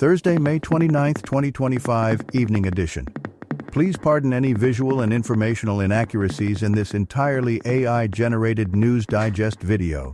Thursday, May 29, 2025, Evening Edition. Please pardon any visual and informational inaccuracies in this entirely AI-generated News Digest video.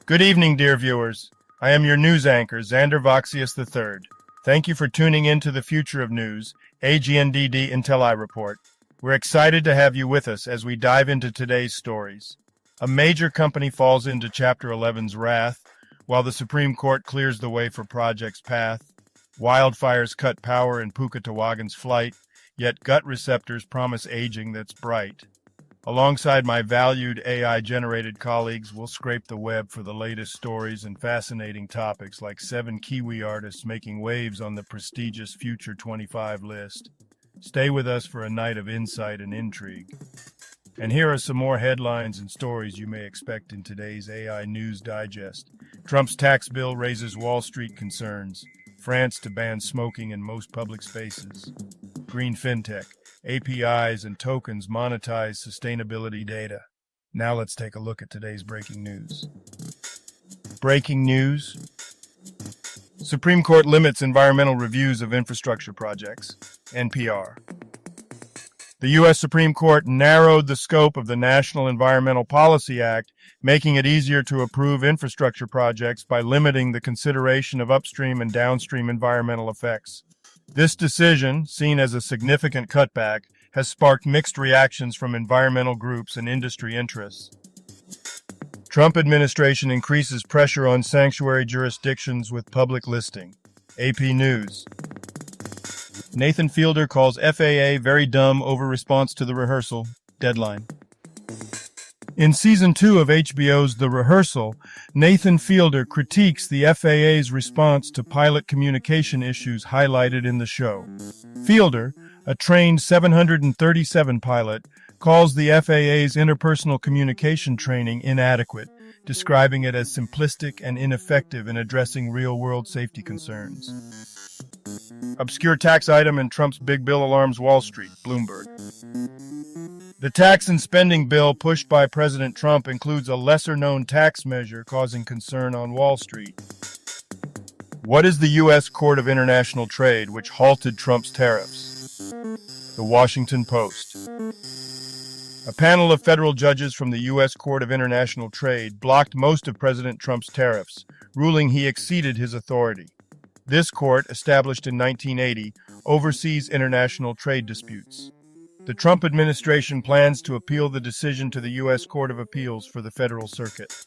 Good evening, dear viewers. I am your news anchor, Xander Voxius III. Thank you for tuning in to the Future of News, AGNDD intelliReport. We're excited to have you with us as we dive into today's stories. A major company falls into Chapter 11's wrath, while the Supreme Court clears the way for Project's path. Wildfires cut power in Pukatawagan's flight, yet gut receptors promise aging that's bright. Alongside my valued AI-generated colleagues, we'll scrape the web for the latest stories and fascinating topics like 7 Kiwi artists making waves on the prestigious Future 25 list. Stay with us for a night of insight and intrigue. And here are some more headlines and stories you may expect in today's AI News Digest. Trump's tax bill raises Wall Street concerns. France to ban smoking in most public spaces. Green fintech. APIs and tokens monetize sustainability data. Now let's take a look at today's breaking news. Breaking news. Supreme Court limits environmental reviews of infrastructure projects. NPR. The U.S. Supreme Court narrowed the scope of the National Environmental Policy Act, making it easier to approve infrastructure projects by limiting the consideration of upstream and downstream environmental effects. This decision, seen as a significant cutback, has sparked mixed reactions from environmental groups and industry interests. Trump administration increases pressure on sanctuary jurisdictions with public listing. AP News. Nathan Fielder calls FAA very dumb over response to the rehearsal. Deadline. In Season 2 of HBO's The Rehearsal, Nathan Fielder critiques the FAA's response to pilot communication issues highlighted in the show. Fielder, a trained 737 pilot, calls the FAA's interpersonal communication training inadequate, describing it as simplistic and ineffective in addressing real-world safety concerns. Obscure tax item in Trump's big bill alarms Wall Street, Bloomberg. The tax and spending bill pushed by President Trump includes a lesser-known tax measure causing concern on Wall Street. What is the U.S. Court of International Trade, which halted Trump's tariffs? The Washington Post. A panel of federal judges from the U.S. Court of International Trade blocked most of President Trump's tariffs, ruling he exceeded his authority. This court, established in 1980, oversees international trade disputes. The Trump administration plans to appeal the decision to the U.S. Court of Appeals for the Federal Circuit.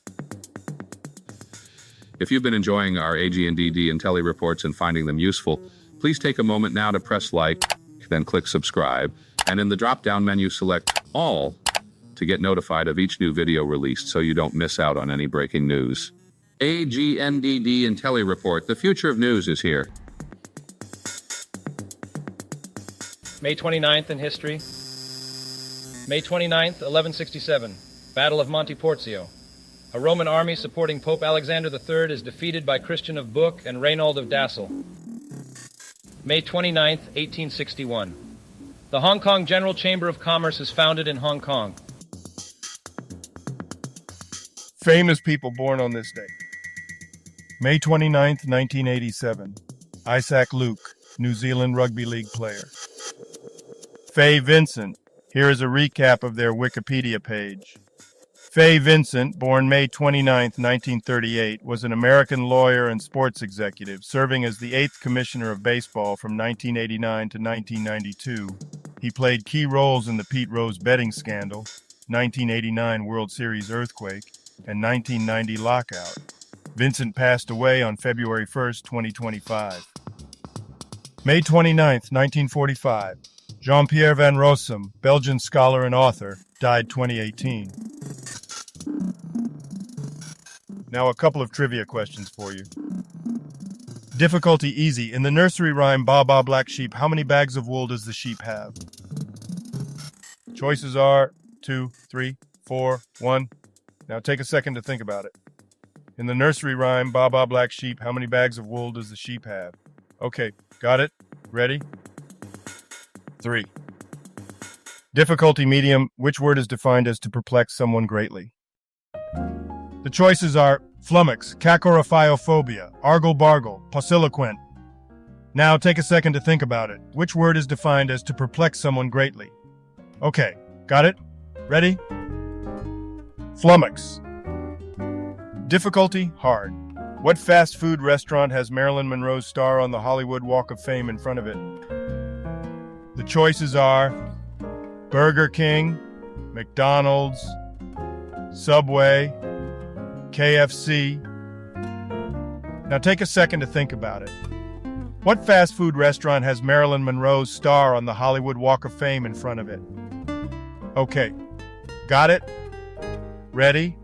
If you've been enjoying our AGNDD intelliReports and finding them useful, please take a moment now to press like, then click subscribe, and in the drop-down menu select All to get notified of each new video released so you don't miss out on any breaking news. AGNDD intelliReport, the future of news is here. May 29th in history. May 29th, 1167, Battle of Monte Porzio. A Roman army supporting Pope Alexander III is defeated by Christian of Book and Reynold of Dassel. May 29th, 1861. The Hong Kong General Chamber of Commerce is founded in Hong Kong. Famous people born on this day. May 29th, 1987. Isaac Luke, New Zealand Rugby League player. Faye Vincent. Here is a recap of their Wikipedia page. Faye Vincent, born May 29, 1938, was an American lawyer and sports executive, serving as the 8th Commissioner of Baseball from 1989 to 1992. He played key roles in the Pete Rose betting scandal, 1989 World Series earthquake, and 1990 lockout. Vincent passed away on February 1, 2025. May 29, 1945. Jean-Pierre Van Rossum, Belgian scholar and author, died 2018. Now a couple of trivia questions for you. Difficulty easy. In the nursery rhyme, Ba Ba Black Sheep, how many bags of wool does the sheep have? Choices are 2, 3, 4, 1. Now take a second to think about it. In the nursery rhyme, Ba Ba Black Sheep, how many bags of wool does the sheep have? Okay, got it? Ready? 3. Difficulty medium, which word is defined as to perplex someone greatly? The choices are Flummox, cacorophyrophobia, argle-bargle, posiliquent. Now take a second to think about it. Which word is defined as to perplex someone greatly? Okay, got it? Ready? Flummox. Difficulty, hard. What fast food restaurant has Marilyn Monroe's star on the Hollywood Walk of Fame in front of it? The choices are Burger King, McDonald's, Subway, KFC. Now take a second to think about it. What fast food restaurant has Marilyn Monroe's star on the Hollywood Walk of Fame in front of it? Okay, got it? Ready?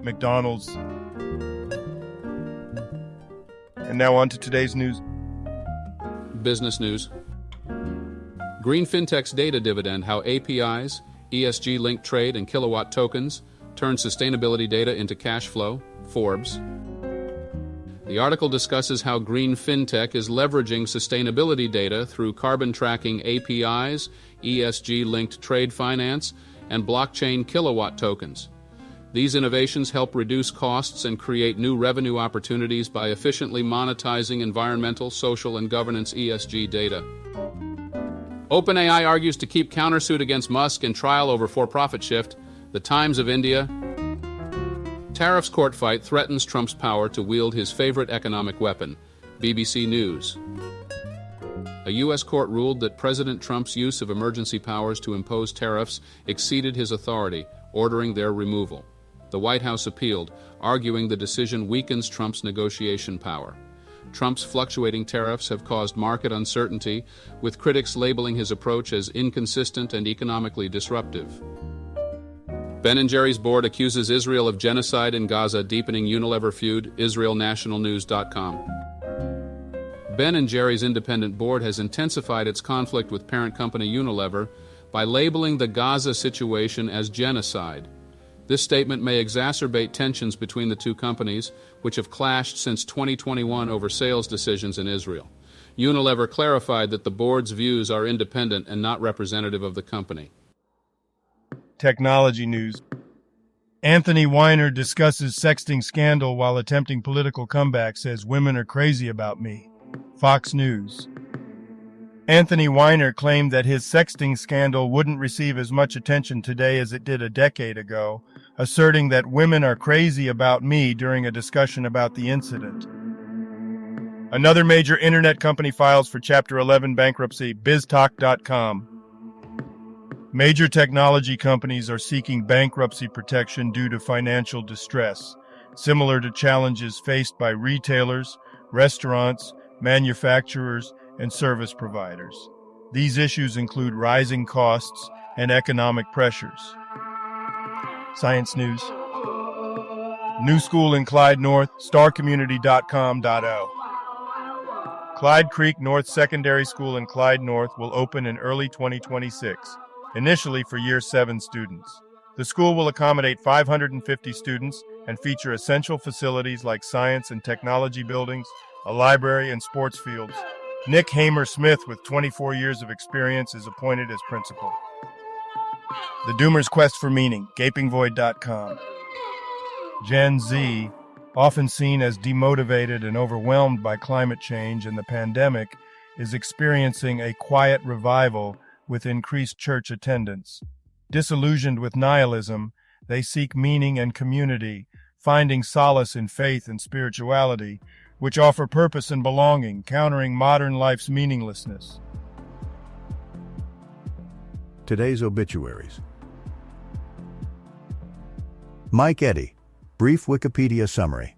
McDonald's. And now on to today's news. Business news. Green FinTech's data dividend, how APIs, ESG-linked trade, and kilowatt tokens turn sustainability data into cash flow, Forbes. The article discusses how Green FinTech is leveraging sustainability data through carbon tracking APIs, ESG-linked trade finance, and blockchain kilowatt tokens. These innovations help reduce costs and create new revenue opportunities by efficiently monetizing environmental, social, and governance ESG data. OpenAI argues to keep countersuit against Musk in trial over for-profit shift. The Times of India. Tariffs court fight threatens Trump's power to wield his favorite economic weapon. BBC News. A U.S. court ruled that President Trump's use of emergency powers to impose tariffs exceeded his authority, ordering their removal. The White House appealed, arguing the decision weakens Trump's negotiation power. Trump's fluctuating tariffs have caused market uncertainty, with critics labeling his approach as inconsistent and economically disruptive. Ben & Jerry's board accuses Israel of genocide in Gaza, deepening Unilever feud, IsraelNationalNews.com. Ben & Jerry's independent board has intensified its conflict with parent company Unilever by labeling the Gaza situation as genocide. This statement may exacerbate tensions between the two companies, which have clashed since 2021 over sales decisions in Israel. Unilever clarified that the board's views are independent and not representative of the company. Technology news. Anthony Weiner discusses sexting scandal while attempting political comeback, says women are crazy about me. Fox News. Anthony Weiner claimed that his sexting scandal wouldn't receive as much attention today as it did a decade ago, asserting that women are crazy about me during a discussion about the incident. Another major internet company files for Chapter 11 bankruptcy, BizTalk.com. Major technology companies are seeking bankruptcy protection due to financial distress, similar to challenges faced by retailers, restaurants, manufacturers, and service providers. These issues include rising costs and economic pressures. Science news. New school in Clyde North, starcommunity.com.o. Clyde Creek North Secondary School in Clyde North will open in early 2026. Initially for Year 7 students. The school will accommodate 550 students and feature essential facilities like science and technology buildings, a library, and sports fields. Nick Hamer-Smith, with 24 years of experience, is appointed as principal. The Doomer's Quest for Meaning, gapingvoid.com. Gen Z, often seen as demotivated and overwhelmed by climate change and the pandemic, is experiencing a quiet revival with increased church attendance. Disillusioned with nihilism, they seek meaning and community, finding solace in faith and spirituality, which offer purpose and belonging, countering modern life's meaninglessness. Today's obituaries. Mike Eddy. Brief Wikipedia summary.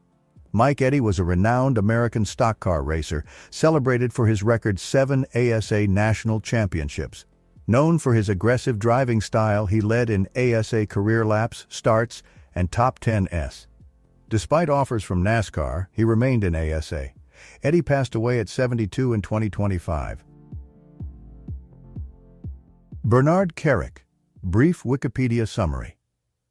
Mike Eddy was a renowned American stock car racer, celebrated for his record 7 ASA national championships. Known for his aggressive driving style, he led in ASA career laps, starts, and top 10s. Despite offers from NASCAR, he remained in ASA. Eddy passed away at 72 in 2025. Bernard Kerik. Brief Wikipedia summary.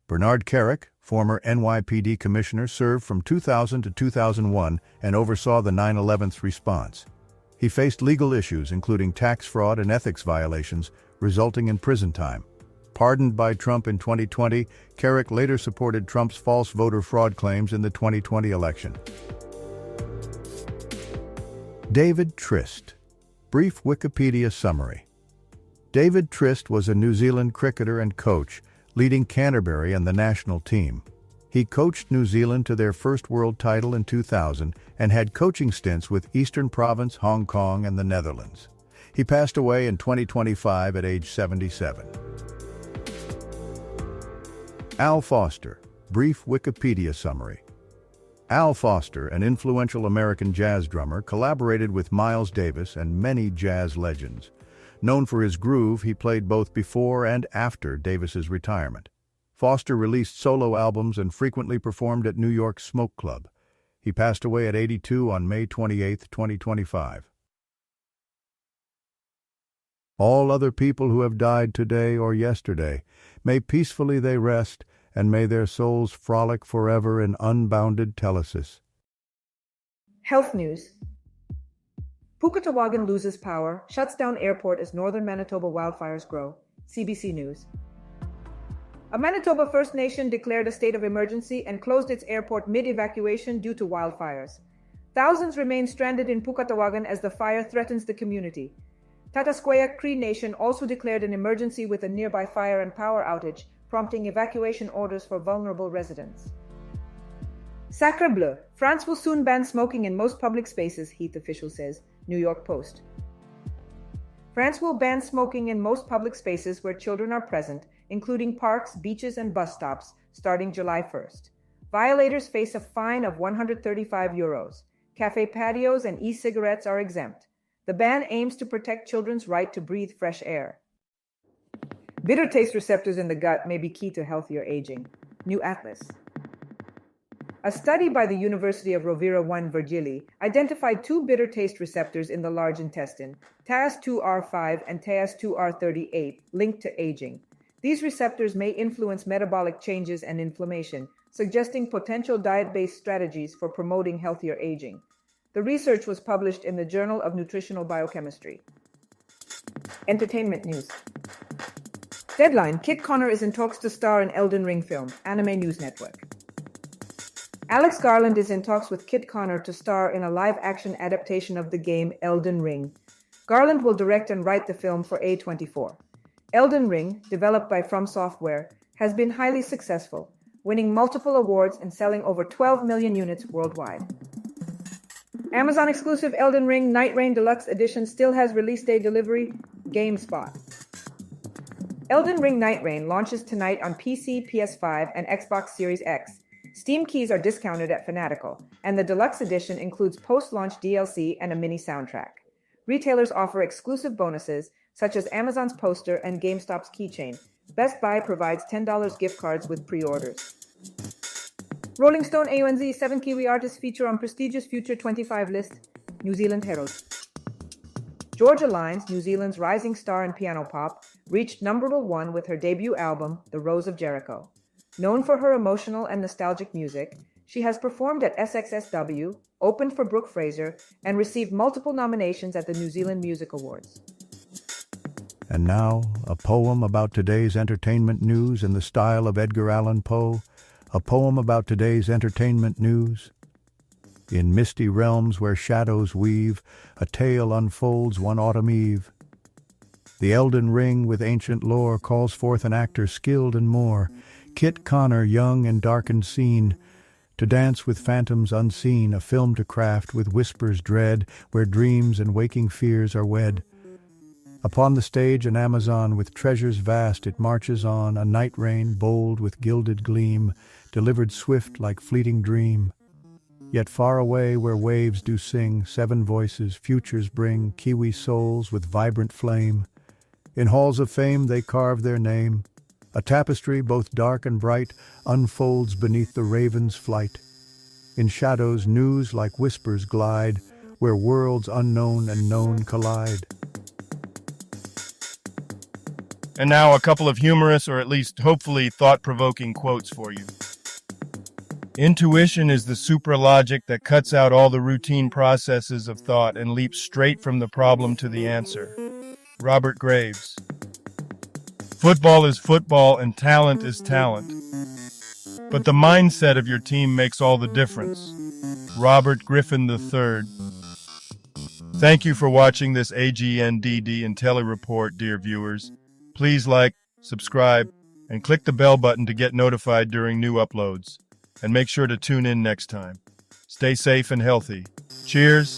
Bernard Kerik, former NYPD commissioner, served from 2000 to 2001 and oversaw the 9/11 response. He faced legal issues including tax fraud and ethics violations, resulting in prison time. Pardoned by Trump in 2020, Carrick later supported Trump's false voter fraud claims in the 2020 election. David Trist. Brief Wikipedia summary. David Trist was a New Zealand cricketer and coach, leading Canterbury and the national team. He coached New Zealand to their first world title in 2000 and had coaching stints with Eastern Province, Hong Kong, and the Netherlands. He passed away in 2025 at age 77. Al Foster. Brief Wikipedia summary. Al Foster, an influential American jazz drummer, collaborated with Miles Davis and many jazz legends. Known for his groove, he played both before and after Davis's retirement. Foster released solo albums and frequently performed at New York's Smoke Club. He passed away at 82 on May 28, 2025. All other people who have died today or yesterday, may peacefully they rest, and may their souls frolic forever in unbounded telesis. Health news. Pukatawagan loses power, shuts down airport as northern Manitoba wildfires grow. CBC News. A Manitoba First Nation declared a state of emergency and closed its airport mid-evacuation due to wildfires. Thousands remain stranded in Pukatawagan as the fire threatens the community. Tatasqueya Cree Nation also declared an emergency with a nearby fire and power outage, prompting evacuation orders for vulnerable residents. Sacre bleu, France will soon ban smoking in most public spaces, Heath official says, New York Post. France will ban smoking in most public spaces where children are present, including parks, beaches, and bus stops, starting July 1st. Violators face a fine of €135. Cafe patios and e-cigarettes are exempt. The ban aims to protect children's right to breathe fresh air. Bitter taste receptors in the gut may be key to healthier aging. New Atlas. A study by the University of Rovira I Virgili identified two bitter taste receptors in the large intestine, TAS2R5 and TAS2R38, linked to aging. These receptors may influence metabolic changes and inflammation, suggesting potential diet-based strategies for promoting healthier aging. The research was published in the Journal of Nutritional Biochemistry. Entertainment news. Deadline. Kit Connor is in talks to star in Elden Ring film, Anime News Network. Alex Garland is in talks with Kit Connor to star in a live-action adaptation of the game Elden Ring. Garland will direct and write the film for A24. Elden Ring, developed by From Software, has been highly successful, winning multiple awards and selling over 12 million units worldwide. Amazon exclusive Elden Ring Night Rain Deluxe Edition still has release day delivery. GameSpot. Elden Ring Night Rain launches tonight on PC, PS5, and Xbox Series X. Steam keys are discounted at Fanatical, and the deluxe edition includes post-launch DLC and a mini soundtrack. Retailers offer exclusive bonuses, such as Amazon's poster and GameStop's keychain. Best Buy provides $10 gift cards with pre-orders. Rolling Stone AUNZ 7 Kiwi artists feature on prestigious Future 25 list. New Zealand Herald. Georgia Lines, New Zealand's rising star in piano pop, reached #1 with her debut album, The Rose of Jericho. Known for her emotional and nostalgic music, she has performed at SXSW, opened for Brooke Fraser, and received multiple nominations at the New Zealand Music Awards. And now, a poem about today's entertainment news in the style of Edgar Allan Poe, a poem about today's entertainment news. In misty realms where shadows weave, a tale unfolds one autumn eve. The Elden Ring with ancient lore calls forth an actor skilled and more, Kit Connor, young and darkened scene, to dance with phantoms unseen, a film to craft with whispers dread, where dreams and waking fears are wed. Upon the stage an Amazon with treasures vast it marches on, a night rain bold with gilded gleam, delivered swift like fleeting dream. Yet far away where waves do sing, 7 voices futures bring, Kiwi souls with vibrant flame. In halls of fame they carve their name. A tapestry both dark and bright unfolds beneath the raven's flight. In shadows news like whispers glide, where worlds unknown and known collide. And now a couple of humorous, or at least hopefully thought-provoking quotes for you. Intuition is the supralogic that cuts out all the routine processes of thought and leaps straight from the problem to the answer. Robert Graves. Football is football and talent is talent. But the mindset of your team makes all the difference. Robert Griffin III. Thank you for watching this AGNDD intelliReport, dear viewers. Please like, subscribe, and click the bell button to get notified during new uploads. And make sure to tune in next time. Stay safe and healthy. Cheers.